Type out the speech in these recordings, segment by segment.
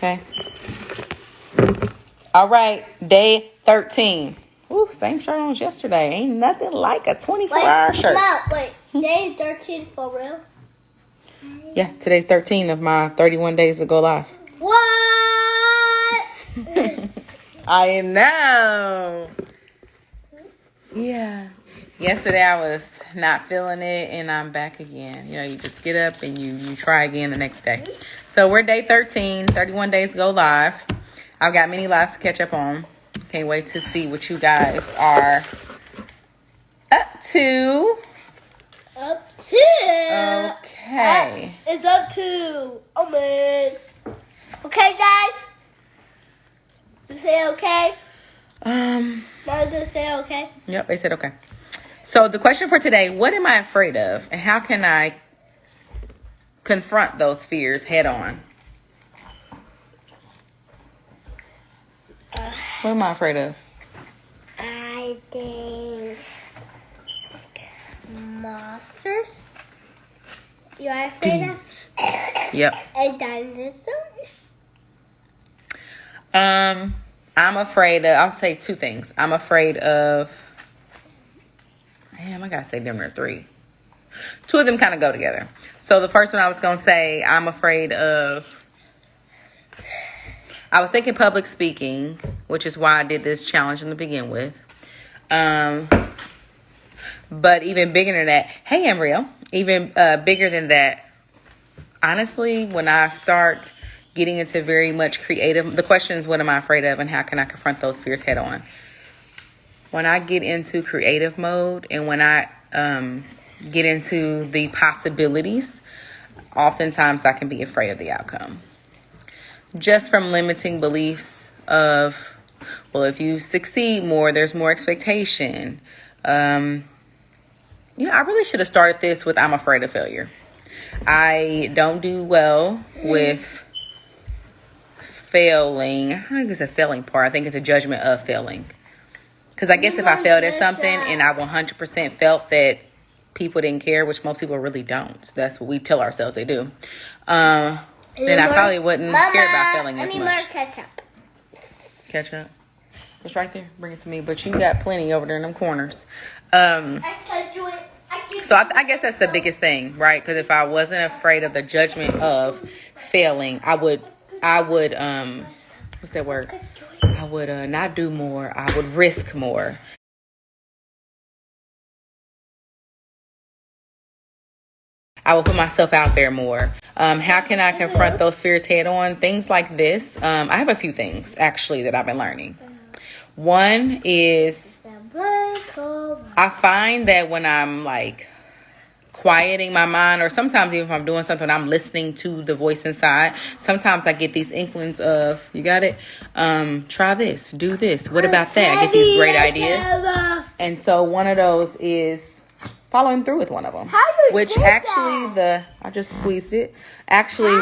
Okay. All right. Day 13. Ooh, same shirt on as yesterday. Ain't nothing like a 24-hour shirt. Mom, wait. Day 13 for real? Yeah, today's 13 of my 31 days to go live. What? I know. Yeah. Yesterday I was not feeling it, and I'm back again. You know, you just get up and you try again the next day. So we're day 13, 31 days to go live. I've got many lives to catch up on. Can't wait to see what you guys are up to. Up to. Okay. It's up to. Oh, man. Okay, guys? You say okay? Mom, just say okay? Yep, they said okay. So the question for today, what am I afraid of? And how can I confront those fears head on? What am I afraid of? I think monsters. You are afraid of? Yep. And dinosaurs. I'm afraid of, I'll say two things. I'm afraid of, I gotta say them are three. Two of them kind of go together. So the first one I was gonna say, I'm afraid of, I was thinking public speaking, which is why I did this challenge to begin with. But even bigger than that, hey, Embryo, even bigger than that, honestly, when I start getting into very much creative, the question is, what am I afraid of and how can I confront those fears head on? When I get into creative mode and when I get into the possibilities, oftentimes I can be afraid of the outcome. Just from limiting beliefs of, well, if you succeed more, there's more expectation. I really should have started this with I'm afraid of failure. I don't do well with failing. I don't think it's a failing part. I think it's a judgment of failing. Because I guess if I failed at something and I 100% felt that people didn't care, which most people really don't. That's what we tell ourselves they do. Then I probably wouldn't care about failing as much. More ketchup. Ketchup? It's right there. Bring it to me. But you got plenty over there in them corners. I can do it. So I guess that's the biggest thing, right? Because if I wasn't afraid of the judgment of failing, I would, what's that word? I would not do more. I would risk more. I will put myself out there more. How can I confront those fears head on? Things like this. I have a few things, actually, that I've been learning. One is I find that when I'm like quieting my mind, or sometimes even if I'm doing something, I'm listening to the voice inside. Sometimes I get these inklings of, you got it? Try this, do this. What about that? I get these great ideas. And so one of those is following through with one of them, which actually I just squeezed it. Actually,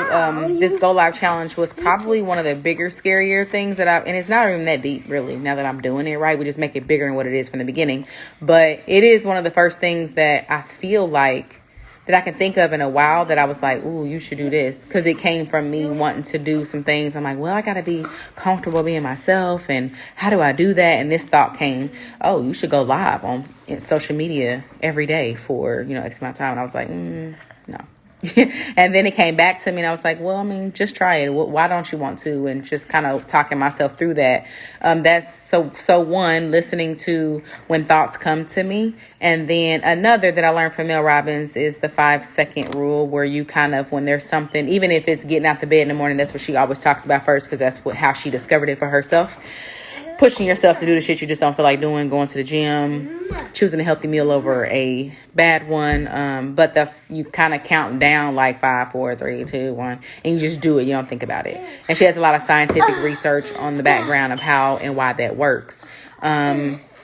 this Go Live challenge was probably one of the bigger, scarier things that and it's not even that deep really now that I'm doing it, right? We just make it bigger than what it is from the beginning. But it is one of the first things that I feel like that I can think of in a while that I was like, ooh, you should do this. Because it came from me wanting to do some things. I'm like, well, I got to be comfortable being myself. And how do I do that? And this thought came, oh, you should go live on social media every day for, X amount of time. And I was like, no. And then it came back to me and I was like, well, I mean, just try it. Why don't you want to? And just kind of talking myself through that. That's so one, listening to when thoughts come to me. And then another that I learned from Mel Robbins is the 5-second rule, where you kind of, when there's something, even if it's getting out the bed in the morning, that's what she always talks about first, because that's how she discovered it for herself. Pushing yourself to do the shit you just don't feel like doing, going to the gym, choosing a healthy meal over a bad one. But you kind of count down like 5, 4, 3, 2, 1, and you just do it. You don't think about it. And she has a lot of scientific research on the background of how and why that works.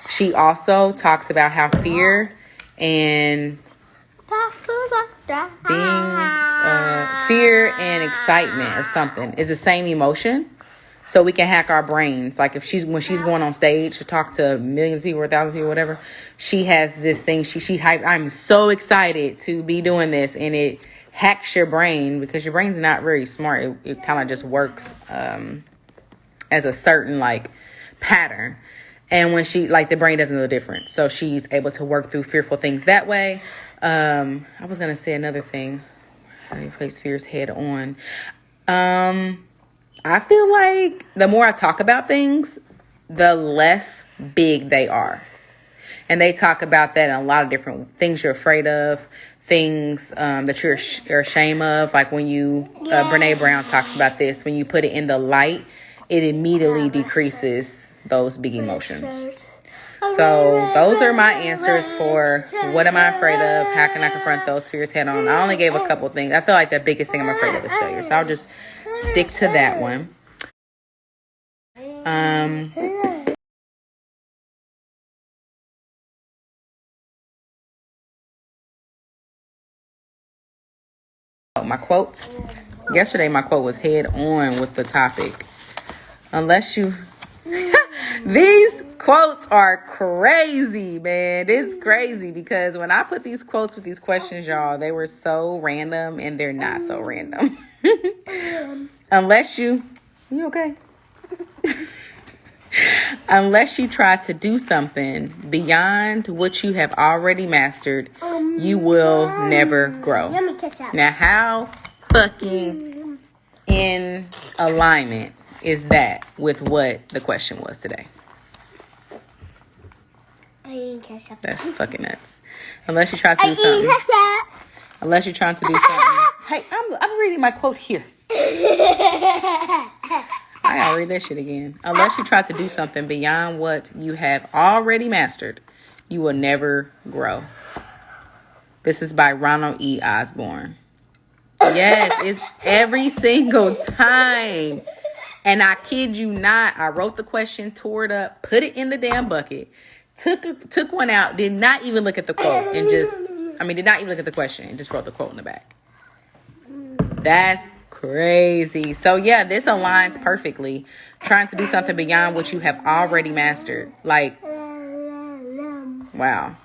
She also talks about how fear and fear and excitement or something is the same emotion. So we can hack our brains. Like when she's going on stage to talk to millions of people or thousands of people, whatever, she has this thing. She hype. I'm so excited to be doing this, and it hacks your brain, because your brain's not very smart. It kind of just works as a certain like pattern. And when she, like, the brain doesn't know the difference. So she's able to work through fearful things that way. I was going to say another thing. How do you face fears head on? I feel like the more I talk about things, the less big they are. And they talk about that in a lot of different things you're afraid of, things that you're ashamed of. Like when you, Brene Brown talks about this, when you put it in the light, it immediately decreases those big emotions. So those are my answers for what am I afraid of? How can I confront those fears head on? I only gave a couple things. I feel like the biggest thing I'm afraid of is failure. So I'll just stick to that one. My quote. Yesterday, my quote was head on with the topic. Unless you... These quotes are crazy, man. It's crazy because when I put these quotes with these questions, y'all, they were so random and they're not so random. Unless you okay? Unless you try to do something beyond what you have already mastered, you will never grow. Now, how fucking in alignment is that with what the question was today? That's fucking nuts. Unless you try to do something. Unless you're trying to do something. Hey, I'm reading my quote here. I gotta read that shit again. Unless you try to do something beyond what you have already mastered, you will never grow. This is by Ronald E. Osborne. Yes, it's every single time. And I kid you not, I wrote the question, tore it up, put it in the damn bucket, took one out, did not even look at the quote, and did not even look at the question, and just wrote the quote in the back. That's crazy. So yeah, this aligns perfectly. Trying to do something beyond what you have already mastered. Like, wow.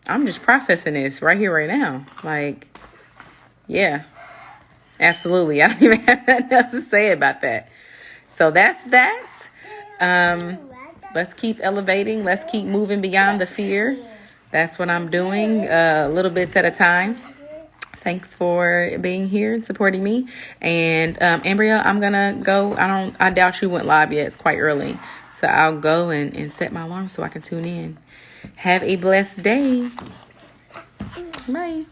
I'm just processing this right here, right now. Like, yeah, absolutely. I don't even have nothing else to say about that. So that's that. Let's keep elevating. Let's keep moving beyond the fear. That's what I'm doing, little bits at a time. Thanks for being here and supporting me. And Ambria, I'm gonna go. I doubt you went live yet. It's quite early. So I'll go and set my alarm so I can tune in. Have a blessed day. Bye.